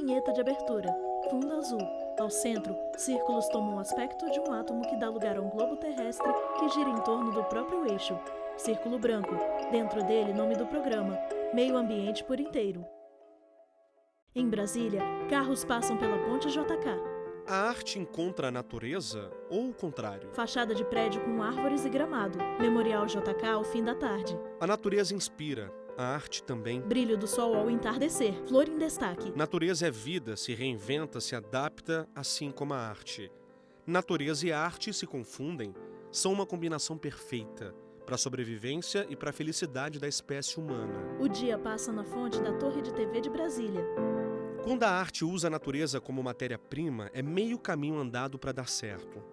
Vinheta de abertura. Fundo azul. Ao centro, círculos tomam o aspecto de um átomo que dá lugar a um globo terrestre que gira em torno do próprio eixo. Círculo branco. Dentro dele, nome do programa. Meio ambiente por inteiro. Em Brasília, carros passam pela ponte JK. A arte encontra a natureza ou o contrário? Fachada de prédio com árvores e gramado. Memorial JK ao fim da tarde. A natureza inspira, a arte também. Brilho do sol ao entardecer. Flor em destaque. Natureza é vida, se reinventa, se adapta, assim como a arte. Natureza e arte se confundem, são uma combinação perfeita para a sobrevivência e para a felicidade da espécie humana. O dia passa na fonte da Torre de TV de Brasília. Quando a arte usa a natureza como matéria-prima, é meio caminho andado para dar certo.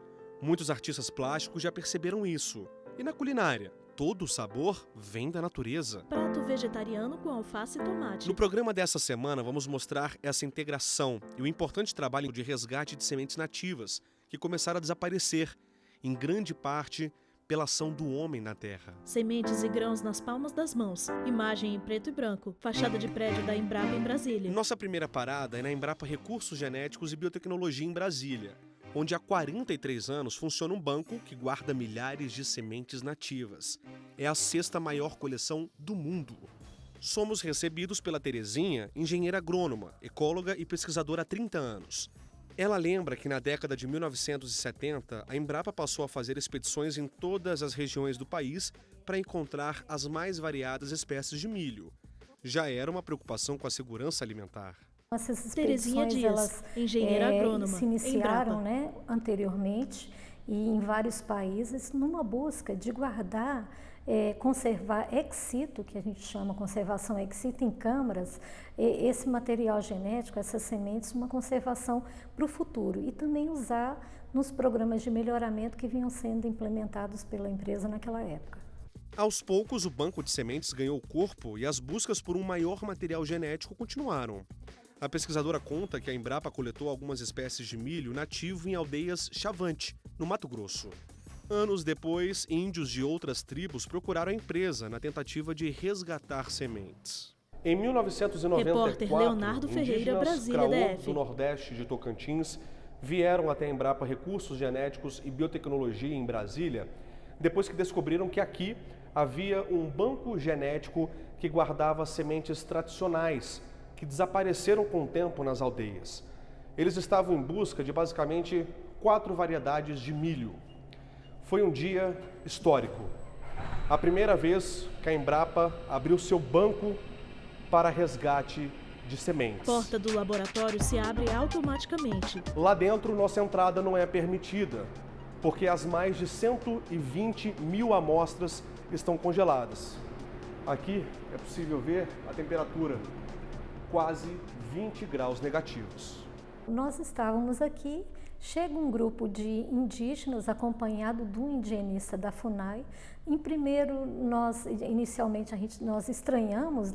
Muitos artistas plásticos já perceberam isso. E na culinária, todo o sabor vem da natureza. Prato vegetariano com alface e tomate. No programa dessa semana, vamos mostrar essa integração e o importante trabalho de resgate de sementes nativas, que começaram a desaparecer, em grande parte pela ação do homem na terra. Sementes e grãos nas palmas das mãos. Imagem em preto e branco. Fachada de prédio da Embrapa em Brasília. Nossa primeira parada é na Embrapa Recursos Genéticos e Biotecnologia em Brasília, onde há 43 anos funciona um banco que guarda milhares de sementes nativas. É a 6ª maior coleção do mundo. Somos recebidos pela Terezinha, engenheira agrônoma, ecóloga e pesquisadora há 30 anos. Ela lembra que na década de 1970, a Embrapa passou a fazer expedições em todas as regiões do país para encontrar as mais variadas espécies de milho. Já era uma preocupação com a segurança alimentar. Essas Terezinha expedições, Dias, elas engenheira agrônoma, se iniciaram, Embrapa. Anteriormente e em vários países numa busca de guardar, conservar ex situ, que a gente chama conservação ex situ em câmaras, esse material genético, essas sementes, uma conservação para o futuro e também usar nos programas de melhoramento que vinham sendo implementados pela empresa naquela época. Aos poucos, o banco de sementes ganhou corpo e as buscas por um maior material genético continuaram. A pesquisadora conta que a Embrapa coletou algumas espécies de milho nativo em aldeias Chavante, no Mato Grosso. Anos depois, índios de outras tribos procuraram a empresa na tentativa de resgatar sementes. Em 1994, Repórter Leonardo Ferreira, Brasília, DF. do Nordeste de Tocantins vieram até a Embrapa Recursos Genéticos e Biotecnologia em Brasília, depois que descobriram que aqui havia um banco genético que guardava sementes tradicionais que desapareceram com o tempo nas aldeias. Eles estavam em busca de basicamente 4 variedades de milho. Foi um dia histórico. A primeira vez que a Embrapa abriu seu banco para resgate de sementes. Porta do laboratório se abre automaticamente. Lá dentro, nossa entrada não é permitida, porque as mais de 120 mil amostras estão congeladas. Aqui é possível ver a temperatura, quase 20 graus negativos. Nós estávamos aqui, chega um grupo de indígenas acompanhado de um indigenista da FUNAI. Inicialmente nós estranhamos,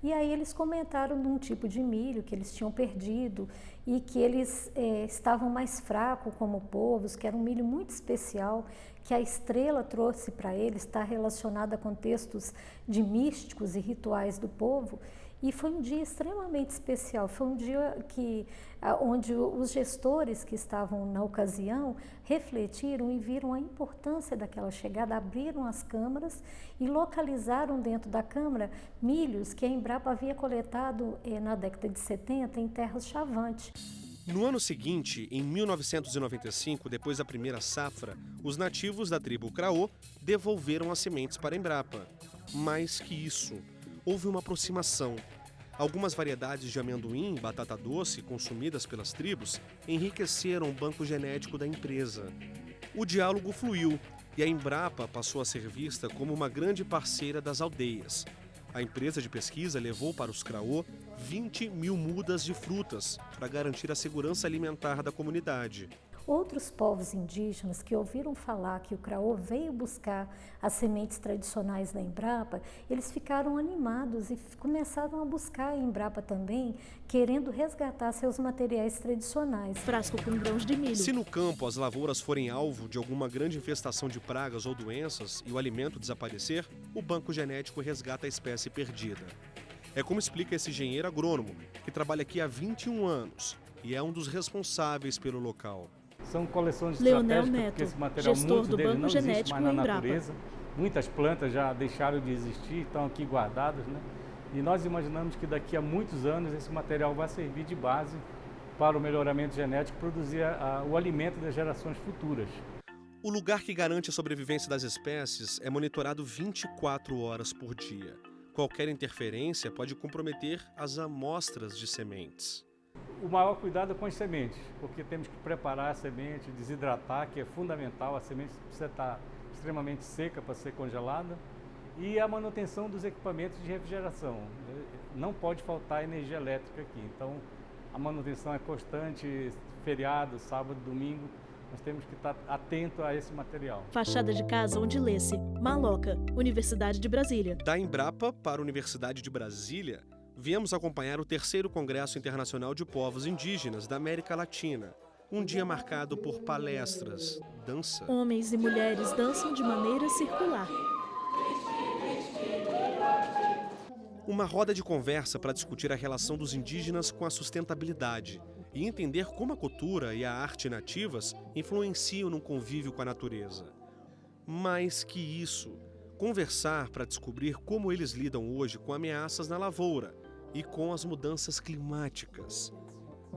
E aí eles comentaram de um tipo de milho que eles tinham perdido e que eles estavam mais fracos como povos, que era um milho muito especial, que a estrela trouxe para eles, está relacionada a contextos de místicos e rituais do povo. E foi um dia extremamente especial, foi um dia onde os gestores que estavam na ocasião refletiram e viram a importância daquela chegada, abriram as câmaras e localizaram dentro da câmara milhos que a Embrapa havia coletado na década de 70 em terras Chavante. No ano seguinte, em 1995, depois da primeira safra, os nativos da tribo Craô devolveram as sementes para a Embrapa. Mais que isso, houve uma aproximação. Algumas variedades de amendoim e batata doce consumidas pelas tribos enriqueceram o banco genético da empresa. O diálogo fluiu e a Embrapa passou a ser vista como uma grande parceira das aldeias. A empresa de pesquisa levou para os Craô 20 mil mudas de frutas para garantir a segurança alimentar da comunidade. Outros povos indígenas que ouviram falar que o Craô veio buscar as sementes tradicionais da Embrapa, eles ficaram animados e começaram a buscar a Embrapa também, querendo resgatar seus materiais tradicionais. Frasco com grãos de milho. Se no campo as lavouras forem alvo de alguma grande infestação de pragas ou doenças e o alimento desaparecer, o banco genético resgata a espécie perdida. É como explica esse engenheiro agrônomo, que trabalha aqui há 21 anos e é um dos responsáveis pelo local. São coleções Leonel estratégicas, Neto, porque esse material gestor muito do dele Banco não existe Genético mais na Embrapa. natureza. Muitas plantas já deixaram de existir, estão aqui guardadas, né? E nós imaginamos que daqui a muitos anos esse material vai servir de base para o melhoramento genético e produzir o alimento das gerações futuras. O lugar que garante a sobrevivência das espécies é monitorado 24 horas por dia. Qualquer interferência pode comprometer as amostras de sementes. O maior cuidado é com as sementes, porque temos que preparar a semente, desidratar, que é fundamental. A semente precisa estar extremamente seca para ser congelada. E a manutenção dos equipamentos de refrigeração. Não pode faltar energia elétrica aqui. Então, a manutenção é constante, feriado, sábado, domingo. Nós temos que estar atento a esse material. Fachada de casa onde lê-se Maloca, Universidade de Brasília. Da Embrapa para a Universidade de Brasília, viemos acompanhar o 3º Congresso Internacional de Povos Indígenas da América Latina. Um dia marcado por palestras, dança. Homens e mulheres dançam de maneira circular. Uma roda de conversa para discutir a relação dos indígenas com a sustentabilidade e entender como a cultura e a arte nativas influenciam no convívio com a natureza. Mais que isso, conversar para descobrir como eles lidam hoje com ameaças na lavoura e com as mudanças climáticas.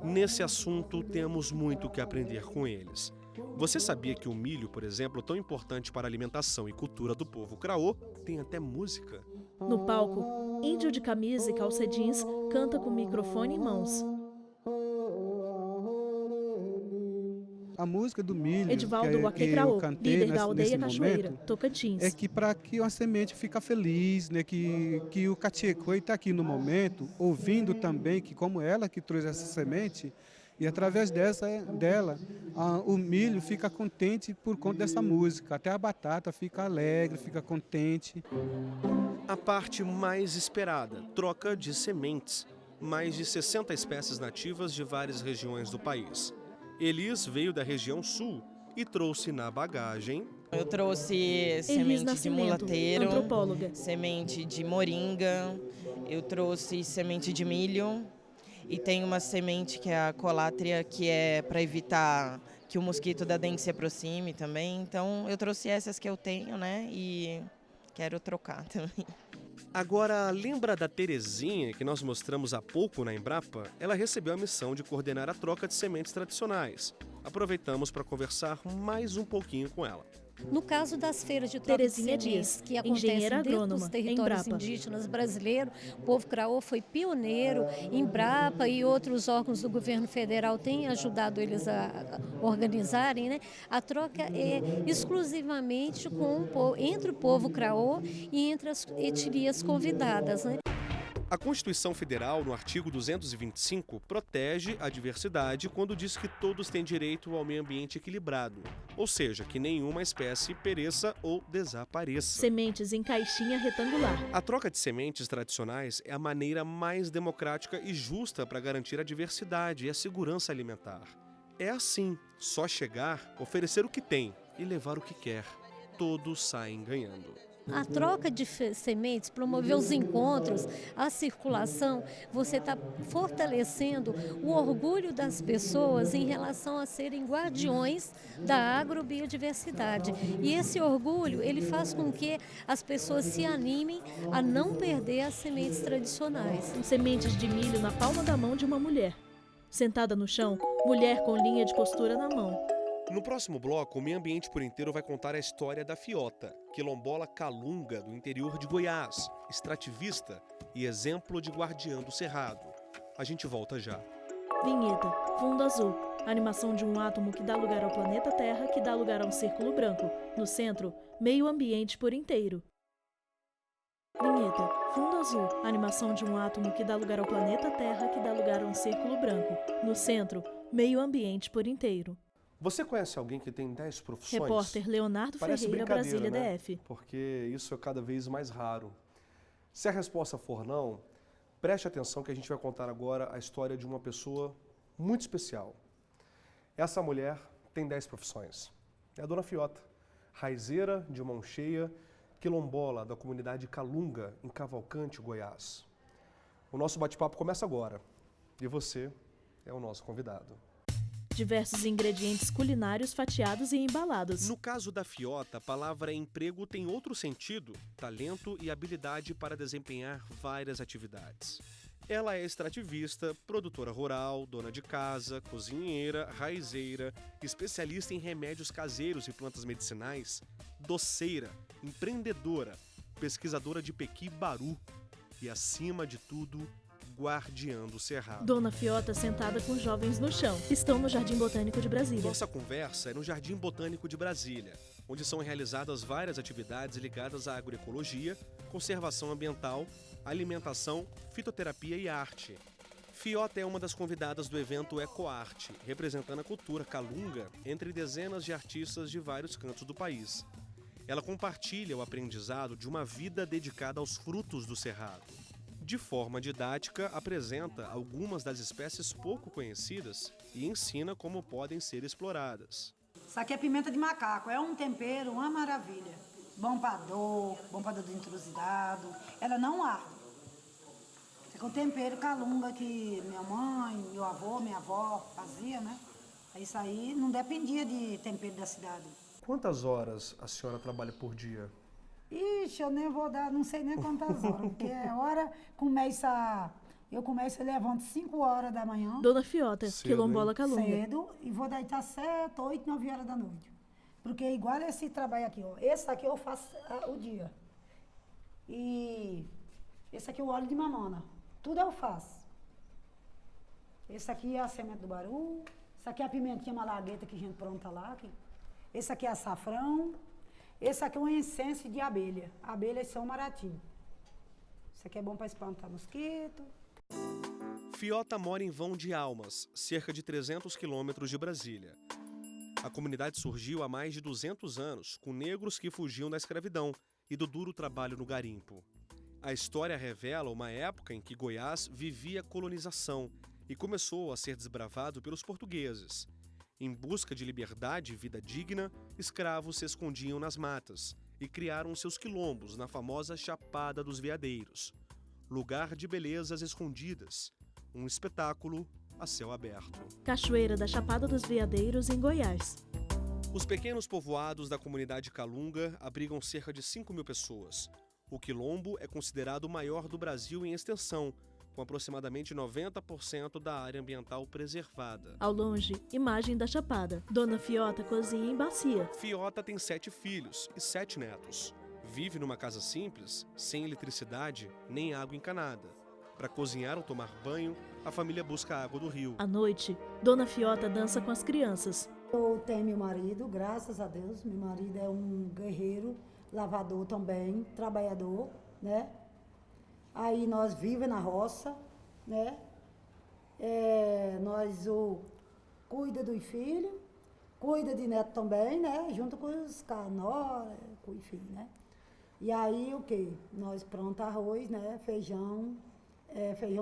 Nesse assunto, temos muito que aprender com eles. Você sabia que o milho, por exemplo, tão importante para a alimentação e cultura do povo Craô, tem até música? No palco, índio de camisa e calça jeans canta com microfone em mãos. A música do milho Edivaldo que Waquecraô, eu cantei líder da aldeia nesse Cachoeira, momento, Tocantins. é que para que a semente fique feliz, né, que o Catiecoi está aqui no momento, ouvindo também que como ela que trouxe essa semente, e através dela, o milho fica contente por conta dessa música. Até a batata fica alegre, fica contente. A parte mais esperada, troca de sementes. Mais de 60 espécies nativas de várias regiões do país. Elis veio da região sul e trouxe na bagagem... Eu trouxe Elis semente de Nascimento, mulateiro, antropóloga. semente de moringa, eu trouxe semente de milho e tem uma semente que é a colátria, que é para evitar que o mosquito da dengue se aproxime também. Então eu trouxe essas que eu tenho, né, e quero trocar também. Agora, lembra da Terezinha que nós mostramos há pouco na Embrapa? Ela recebeu a missão de coordenar a troca de sementes tradicionais. Aproveitamos para conversar mais um pouquinho com ela. No caso das feiras de troca Terezinha de sementes Dias, que acontecem engenheira dentro agrônoma, dos territórios Embrapa. indígenas brasileiros, o povo Craô foi pioneiro, Embrapa e outros órgãos do governo federal têm ajudado eles a organizarem, né? A troca é exclusivamente entre o povo Craô e entre as etnias convidadas, né? A Constituição Federal, no artigo 225, protege a diversidade quando diz que todos têm direito ao meio ambiente equilibrado, ou seja, que nenhuma espécie pereça ou desapareça. Sementes em caixinha retangular. A troca de sementes tradicionais é a maneira mais democrática e justa para garantir a diversidade e a segurança alimentar. É assim, só chegar, oferecer o que tem e levar o que quer. Todos saem ganhando. A troca de sementes, promover os encontros, a circulação, você está fortalecendo o orgulho das pessoas em relação a serem guardiões da agrobiodiversidade. E esse orgulho, ele faz com que as pessoas se animem a não perder as sementes tradicionais. Sementes de milho na palma da mão de uma mulher. Sentada no chão, mulher com linha de costura na mão. No próximo bloco, o Meio Ambiente por Inteiro vai contar a história da Fiota, quilombola calunga do interior de Goiás, extrativista e exemplo de guardiã do cerrado. A gente volta já. Vinheta, fundo azul. Animação de um átomo que dá lugar ao planeta Terra, que dá lugar a um círculo branco. No centro, meio ambiente por inteiro. Vinheta, fundo azul. Animação de um átomo que dá lugar ao planeta Terra, que dá lugar a um círculo branco. No centro, meio ambiente por inteiro. Você conhece alguém que tem 10 profissões? Repórter Leonardo Parece Ferreira, brincadeira, Brasília né? DF. Porque isso é cada vez mais raro. Se a resposta for não, preste atenção que a gente vai contar agora a história de uma pessoa muito especial. Essa mulher tem 10 profissões. É a Dona Fiota, raizeira de mão cheia, quilombola da comunidade Calunga, em Cavalcante, Goiás. O nosso bate-papo começa agora e você é o nosso convidado. Diversos ingredientes culinários fatiados e embalados. No caso da Fiota, a palavra emprego tem outro sentido: talento e habilidade para desempenhar várias atividades. Ela é extrativista, produtora rural, dona de casa, cozinheira, raizeira, especialista em remédios caseiros e plantas medicinais, doceira, empreendedora, pesquisadora de Pequi Baru e, acima de tudo, guardiã do cerrado. Dona Fiota sentada com jovens no chão. Estão no Jardim Botânico de Brasília. Nossa conversa é no Jardim Botânico de Brasília, onde são realizadas várias atividades ligadas à agroecologia, conservação ambiental, alimentação, fitoterapia e arte. Fiota é uma das convidadas do evento Ecoarte, representando a cultura calunga entre dezenas de artistas de vários cantos do país. Ela compartilha o aprendizado de uma vida dedicada aos frutos do cerrado. De forma didática, apresenta algumas das espécies pouco conhecidas e ensina como podem ser exploradas. Isso aqui é pimenta de macaco, é um tempero, uma maravilha. Bom para dor do intrusidado, ela não arde. Isso aqui é um tempero calunga que minha mãe, meu avô, minha avó fazia, né? Isso aí não dependia de tempero da cidade. Quantas horas a senhora trabalha por dia? Ixi, eu nem vou dar, não sei nem quantas horas, porque a hora eu levanto 5 horas da manhã. Dona Fiota, Cedo, quilombola hein? calunga. Cedo, e vou deitar 7, 8, 9 horas da noite. Porque igual esse trabalho aqui, ó. Esse aqui eu faço o dia. E esse aqui é o óleo de mamona. Tudo eu faço. Esse aqui é a semente do baru. Esse aqui é a pimentinha malagueta que a gente pronta lá. Aqui. Esse aqui é açafrão. Esse aqui é um incenso de abelha. Abelhas são maratinho. Isso aqui é bom para espantar mosquito. Fiota mora em Vão de Almas, cerca de 300 quilômetros de Brasília. A comunidade surgiu há mais de 200 anos, com negros que fugiam da escravidão e do duro trabalho no garimpo. A história revela uma época em que Goiás vivia colonização e começou a ser desbravado pelos portugueses. Em busca de liberdade e vida digna, escravos se escondiam nas matas e criaram seus quilombos na famosa Chapada dos Veadeiros, lugar de belezas escondidas, um espetáculo a céu aberto. Cachoeira da Chapada dos Veadeiros, em Goiás. Os pequenos povoados da comunidade calunga abrigam cerca de 5.000 pessoas. O quilombo é considerado o maior do Brasil em extensão, com aproximadamente 90% da área ambiental preservada. Ao longe, imagem da Chapada. Dona Fiota cozinha em bacia. Fiota tem 7 filhos e 7 netos. Vive numa casa simples, sem eletricidade nem água encanada. Para cozinhar ou tomar banho, a família busca água do rio. À noite, Dona Fiota dança com as crianças. Eu tenho meu marido, graças a Deus. Meu marido é um guerreiro, lavador também, trabalhador, né? Aí nós vivemos na roça, né? Nós cuida dos filhos, cuida de neto também, né? Junto com os canós, com os filhos, né? E aí o quê? Nós pronto arroz, né? Feijão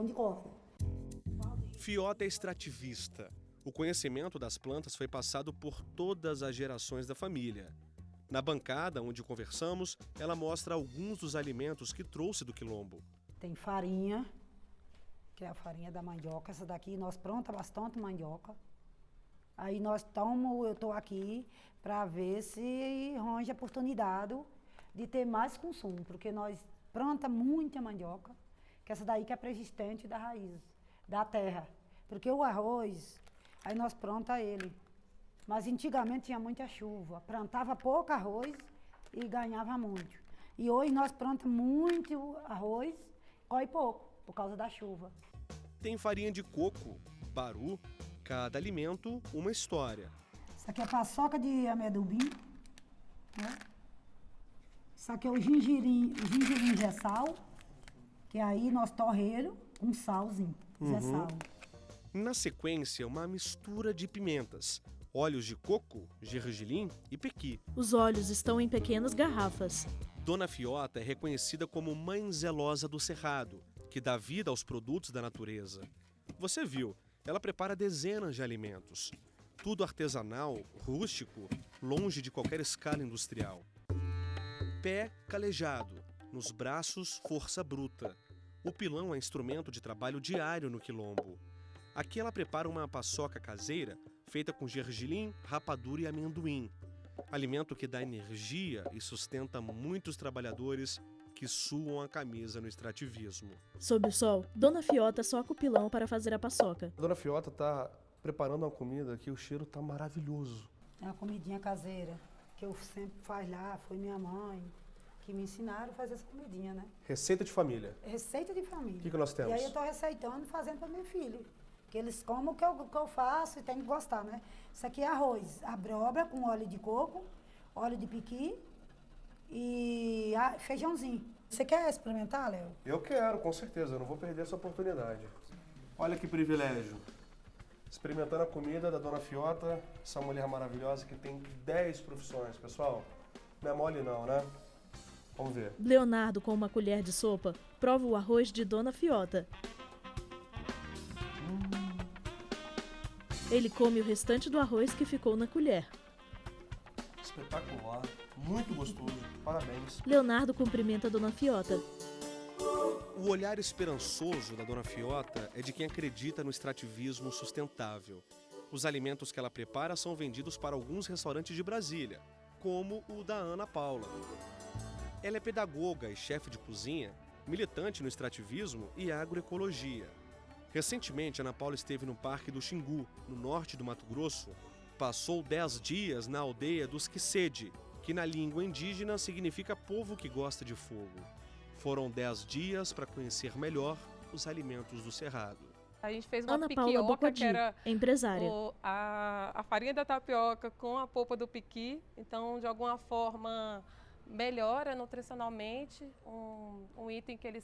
de corda. Fiota é extrativista. O conhecimento das plantas foi passado por todas as gerações da família. Na bancada onde conversamos, ela mostra alguns dos alimentos que trouxe do quilombo. Tem farinha, que é a farinha da mandioca. Essa daqui nós planta bastante mandioca. Aí eu estou aqui para ver se arranja a oportunidade de ter mais consumo, porque nós planta muita mandioca, que essa daí que é persistente da raiz, da terra. Porque o arroz, aí nós planta ele. Mas antigamente tinha muita chuva, plantava pouco arroz e ganhava muito. E hoje nós plantamos muito arroz, corre pouco, por causa da chuva. Tem farinha de coco, baru, cada alimento uma história. Isso aqui é paçoca de amendoim, né? Isso aqui é o gingirim gessal, que aí nós torreiro com salzinho, gessal. Na sequência, uma mistura de pimentas, óleos de coco, gergelim e pequi. Os óleos estão em pequenas garrafas. Dona Fiota é reconhecida como mãe zelosa do cerrado, que dá vida aos produtos da natureza. Você viu, ela prepara dezenas de alimentos. Tudo artesanal, rústico, longe de qualquer escala industrial. Pé calejado, nos braços força bruta. O pilão é instrumento de trabalho diário no quilombo. Aqui ela prepara uma paçoca caseira feita com gergelim, rapadura e amendoim. Alimento que dá energia e sustenta muitos trabalhadores que suam a camisa no extrativismo. Sob o sol, Dona Fiota soca o pilão para fazer a paçoca. A Dona Fiota está preparando uma comida que o cheiro está maravilhoso. É uma comidinha caseira, que eu sempre faço lá, foi minha mãe, que me ensinaram a fazer essa comidinha, né? Receita de família. Receita de família. O que nós temos? E aí eu estou receitando e fazendo para meu filho. Que eles comem o que eu faço e tem que gostar, né? Isso aqui é arroz, abóbora com óleo de coco, óleo de piqui e feijãozinho. Você quer experimentar, Léo? Eu quero, com certeza. Eu não vou perder essa oportunidade. Olha que privilégio. Experimentando a comida da Dona Fiota, essa mulher maravilhosa que tem 10 profissões. Pessoal, não é mole não, né? Vamos ver. Leonardo, com uma colher de sopa, prova o arroz de Dona Fiota. Ele come o restante do arroz que ficou na colher. Espetacular, muito gostoso, parabéns. Leonardo cumprimenta Dona Fiota. O olhar esperançoso da Dona Fiota é de quem acredita no extrativismo sustentável. Os alimentos que ela prepara são vendidos para alguns restaurantes de Brasília, como o da Ana Paula. Ela é pedagoga e chefe de cozinha, militante no extrativismo e agroecologia. Recentemente, Ana Paula esteve no Parque do Xingu, no norte do Mato Grosso. Passou 10 dias na aldeia dos Quisede, que na língua indígena significa povo que gosta de fogo. Foram 10 dias para conhecer melhor os alimentos do Cerrado. A gente fez uma Ana Paula piquioca, Bocodi, que era empresária. a farinha da tapioca com a polpa do piqui. Então, de alguma forma, melhora nutricionalmente um item que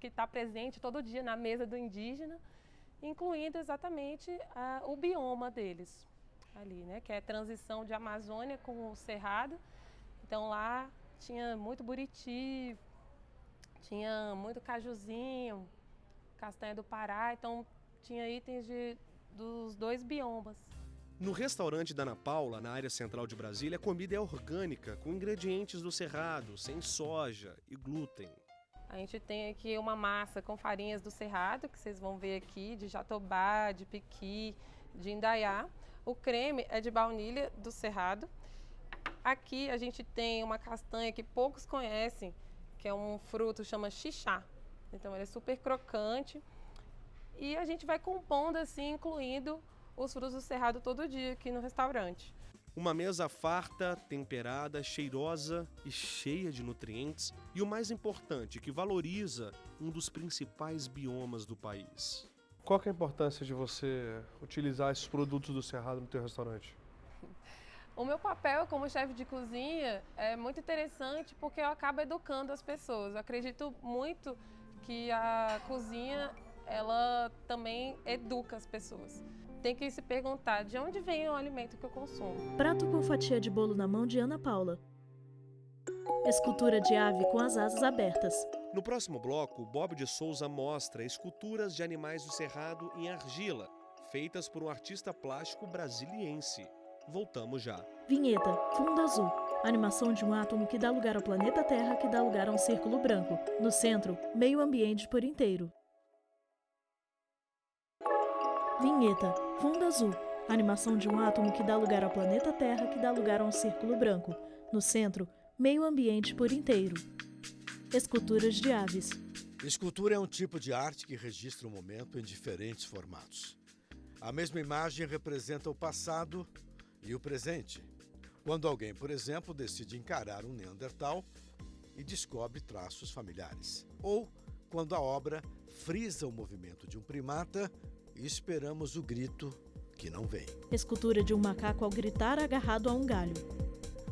está presente todo dia na mesa do indígena, incluindo exatamente o bioma deles ali, né? Que é a transição de Amazônia com o Cerrado. Então lá tinha muito buriti, tinha muito cajuzinho, castanha do Pará, então tinha itens dos dois biomas. No restaurante da Ana Paula, na área central de Brasília, a comida é orgânica, com ingredientes do Cerrado, sem soja e glúten. A gente tem aqui uma massa com farinhas do Cerrado, que vocês vão ver aqui, de jatobá, de piqui, de indaiá. O creme é de baunilha do Cerrado. Aqui a gente tem uma castanha que poucos conhecem, que é um fruto, chama xixá. Então ele é super crocante. E a gente vai compondo assim, incluindo os frutos do Cerrado todo dia aqui no restaurante. Uma mesa farta, temperada, cheirosa e cheia de nutrientes. E o mais importante, que valoriza um dos principais biomas do país. Qual que é a importância de você utilizar esses produtos do Cerrado no teu restaurante? O meu papel como chefe de cozinha é muito interessante porque eu acabo educando as pessoas. Eu acredito muito que a cozinha, ela também educa as pessoas. Tem que se perguntar de onde vem o alimento que eu consumo. Prato com fatia de bolo na mão de Ana Paula. Escultura de ave com as asas abertas. No próximo bloco, Bob de Souza mostra esculturas de animais do Cerrado em argila, feitas por um artista plástico brasiliense. Voltamos já. Vinheta, fundo azul. Animação de um átomo que dá lugar ao planeta Terra, que dá lugar a um círculo branco. No centro, meio ambiente por inteiro. Vinheta, fundo azul. Animação de um átomo que dá lugar ao planeta Terra, que dá lugar a um círculo branco. No centro, meio ambiente por inteiro. Esculturas de aves. Escultura é um tipo de arte que registra o momento em diferentes formatos. A mesma imagem representa o passado e o presente. Quando alguém, por exemplo, decide encarar um Neandertal e descobre traços familiares. Ou quando a obra frisa o movimento de um primata e esperamos o grito que não vem. Escultura de um macaco ao gritar agarrado a um galho.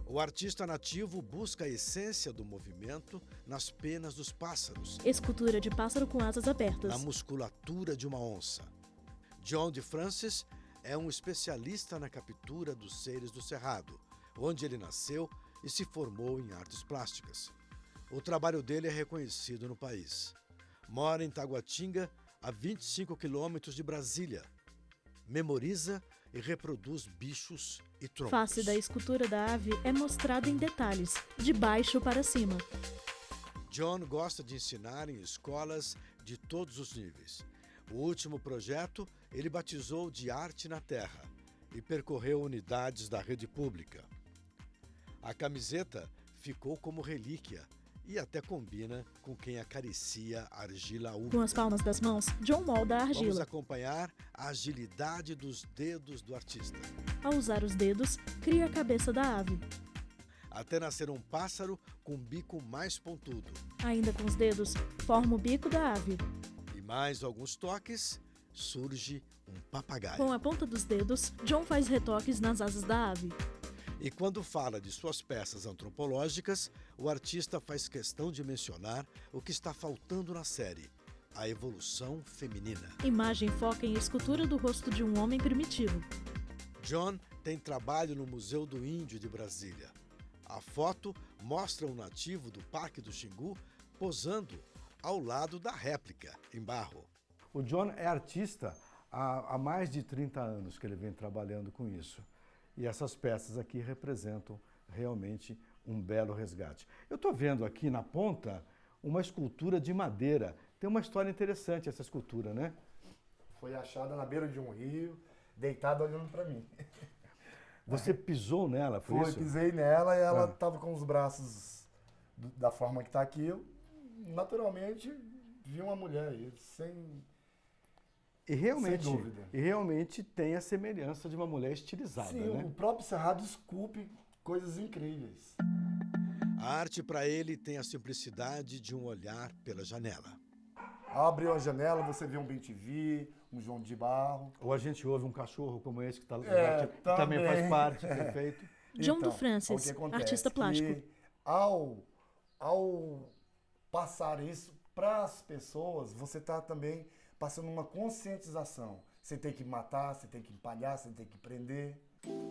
O artista nativo busca a essência do movimento nas penas dos pássaros. Escultura de pássaro com asas abertas. Na musculatura de uma onça. John de Francis é um especialista na captura dos seres do Cerrado, onde ele nasceu e se formou em artes plásticas. O trabalho dele é reconhecido no país. Mora em Taguatinga, a 25 quilômetros de Brasília. Memoriza e reproduz bichos e troncos. Face da escultura da ave é mostrada em detalhes, de baixo para cima. John gosta de ensinar em escolas de todos os níveis. O último projeto ele batizou de Arte na Terra e percorreu unidades da rede pública. A camiseta ficou como relíquia e até combina com quem acaricia a argila úmida. Com as palmas das mãos, John molda a Vamos argila. acompanhar a agilidade dos dedos do artista. Ao usar os dedos, cria a cabeça da ave. Até nascer um pássaro com bico mais pontudo. Ainda com os dedos, forma o bico da ave. E mais alguns toques, surge um papagaio. Com a ponta dos dedos, John faz retoques nas asas da ave. E quando fala de suas peças antropológicas, o artista faz questão de mencionar o que está faltando na série: a evolução feminina. Imagem foca em escultura do rosto de um homem primitivo. John tem trabalho no Museu do Índio de Brasília. A foto mostra um nativo do Parque do Xingu posando ao lado da réplica, em barro. O John é artista há mais de 30 anos que ele vem trabalhando com isso. E essas peças aqui representam realmente um belo resgate. Eu estou vendo aqui na ponta uma escultura de madeira. Tem uma história interessante essa escultura, né? Foi achada na beira de um rio, deitada olhando para mim. Você pisou nela, foi isso? Pisei nela e ela estava com os braços da forma que está aqui. Eu, naturalmente, vi uma mulher aí, sem dúvida. E realmente tem a semelhança de uma mulher estilizada, Sim, né? O próprio Cerrado esculpe coisas incríveis. A arte para ele tem a simplicidade de um olhar pela janela. Abre a janela, você vê um bem-te-vi, um João de Barro. Ou a gente ouve um cachorro como esse que, também faz parte, perfeito. John do Francis, artista plástico. Ao passar isso para as pessoas, você está também passando uma conscientização. Você tem que matar, você tem que empalhar, você tem que prender.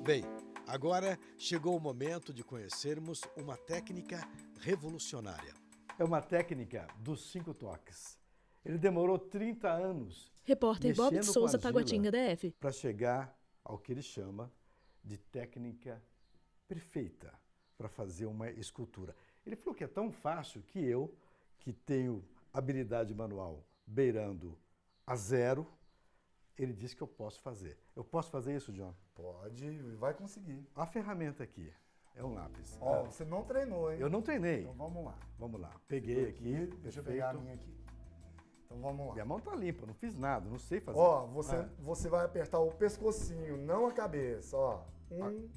Bem, agora chegou o momento de conhecermos uma técnica revolucionária. É uma técnica dos 5 toques. Ele demorou 30 anos. Repórter Bob de Souza, Taguatinga, DF. Para chegar ao que ele chama de técnica perfeita para fazer uma escultura. Ele falou que é tão fácil que eu, que tenho habilidade manual beirando a 0, ele disse que eu posso fazer. Eu posso fazer isso, John? Pode, vai conseguir. A ferramenta aqui é um lápis. Você não treinou, hein? Eu não treinei. Então vamos lá. Vamos lá. Peguei aqui. Deixa eu pegar a minha aqui. Então vamos lá. Minha mão tá limpa, não fiz nada, não sei fazer. Você vai apertar o pescocinho, não a cabeça, 1,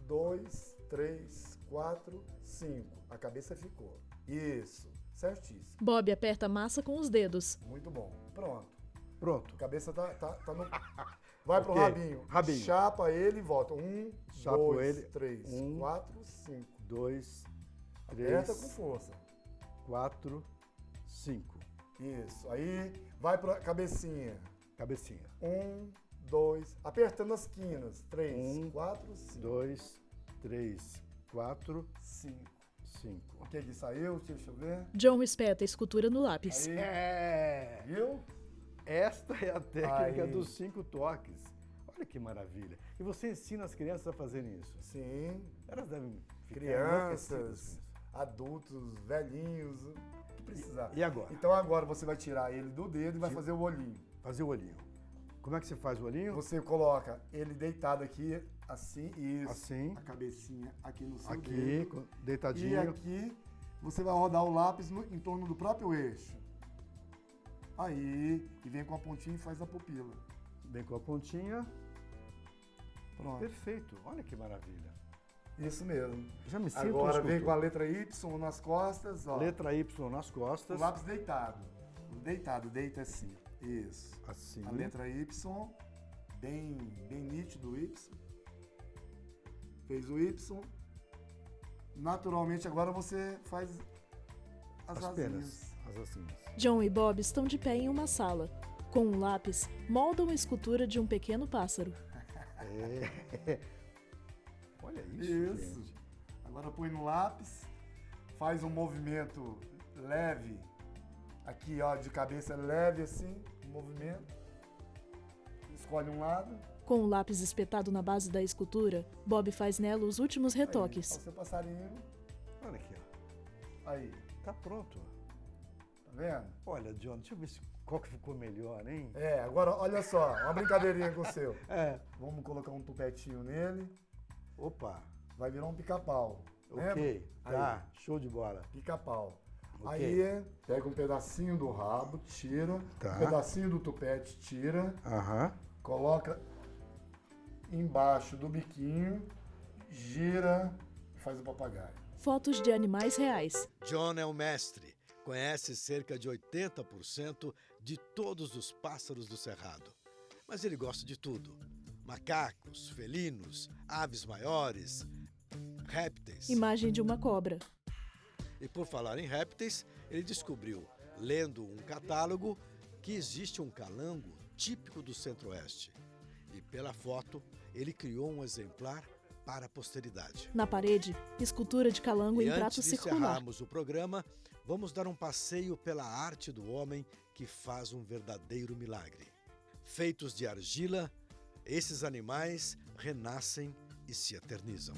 2, 3, 4, 5. A cabeça ficou. Isso, certíssimo. Bob aperta a massa com os dedos. Muito bom. Pronto. Pronto. A cabeça tá no... Vai pro rabinho. Chapa ele e volta. 1, 2, 3, 4, 5. 2, 3. Aperta com força. 4, 5. Isso. Aí vai pra cabecinha. Cabecinha. 1, 2. Apertando as quinas. 3, 4, 5. 2, 3, 4, 5. 5. O que que saiu? Deixa eu ver. John espeta a escultura no lápis. Aí. Viu? Esta é a técnica dos 5 toques. Olha que maravilha. E você ensina as crianças a fazerem isso? Sim. Elas devem ficar crianças, adultos, velhinhos, o que precisar. E agora? Então agora você vai tirar ele do dedo e vai fazer o olhinho. Fazer o olhinho. Como é que você faz o olhinho? Você coloca ele deitado aqui, assim, isso. Assim. A cabecinha aqui no seu aqui, dedo. Deitadinho. E aqui você vai rodar o lápis em torno do próprio eixo. Aí, e vem com a pontinha e faz a pupila. Vem com a pontinha. Pronto. Perfeito. Olha que maravilha. Isso mesmo. Já me sinto Agora vem com a letra Y nas costas, ó. Letra Y nas costas. O lápis deitado. Deitado, deita assim. Isso. Assim. A letra Y, bem nítido o Y. Fez o Y. Naturalmente agora você faz as asinhas. As asinhas. John e Bob estão de pé em uma sala. Com um lápis, moldam a escultura de um pequeno pássaro. Olha isso, gente. Agora põe no lápis, faz um movimento leve, aqui ó, de cabeça leve assim, um movimento. Escolhe um lado. Com o lápis espetado na base da escultura, Bob faz nela os últimos retoques. Aí, ó, o seu passarinho. Olha aqui, ó. Aí. Tá pronto. Tá vendo? Olha, John, deixa eu ver qual que ficou melhor, hein? Agora, olha só, uma brincadeirinha com o seu. Vamos colocar um tupetinho nele. Opa. Vai virar um pica-pau. Ok, tá, show de bola. Pica-pau. Okay. Aí, pega um pedacinho do rabo, tira. Um pedacinho do tupete, tira. Coloca embaixo do biquinho, gira e faz o papagaio. Fotos de animais reais. John é um mestre. Conhece cerca de 80% de todos os pássaros do Cerrado. Mas ele gosta de tudo. Macacos, felinos, aves maiores, répteis. Imagem de uma cobra. E por falar em répteis, ele descobriu, lendo um catálogo, que existe um calango típico do Centro-Oeste. E pela foto, ele criou um exemplar para a posteridade. Na parede, escultura de calango em prato circular. Antes de encerrarmos o programa, vamos dar um passeio pela arte do homem que faz um verdadeiro milagre. Feitos de argila, esses animais renascem e se eternizam.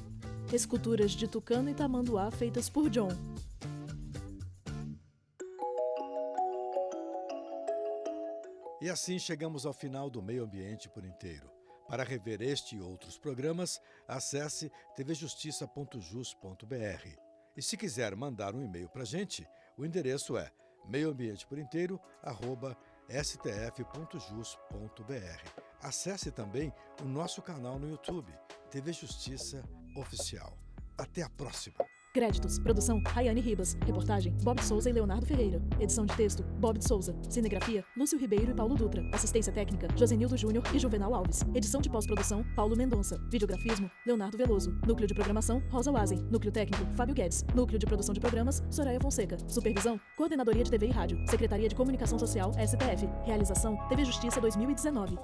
Esculturas de tucano e tamanduá feitas por John. E assim chegamos ao final do Meio Ambiente por Inteiro. Para rever este e outros programas, acesse tvjustiça.jus.br. E se quiser mandar um e-mail para a gente, o endereço é meioambienteporinteiro@stf.jus.br. Acesse também o nosso canal no YouTube, TV Justiça Oficial. Até a próxima! Créditos. Produção, Rayane Ribas. Reportagem, Bob de Souza e Leonardo Ferreira. Edição de texto, Bob de Souza. Cinegrafia, Lúcio Ribeiro e Paulo Dutra. Assistência técnica, Josenildo Júnior e Juvenal Alves. Edição de pós-produção, Paulo Mendonça. Videografismo, Leonardo Veloso. Núcleo de programação, Rosa Wazen. Núcleo técnico, Fábio Guedes. Núcleo de produção de programas, Soraya Fonseca. Supervisão, Coordenadoria de TV e Rádio. Secretaria de Comunicação Social, STF. Realização, TV Justiça 2019.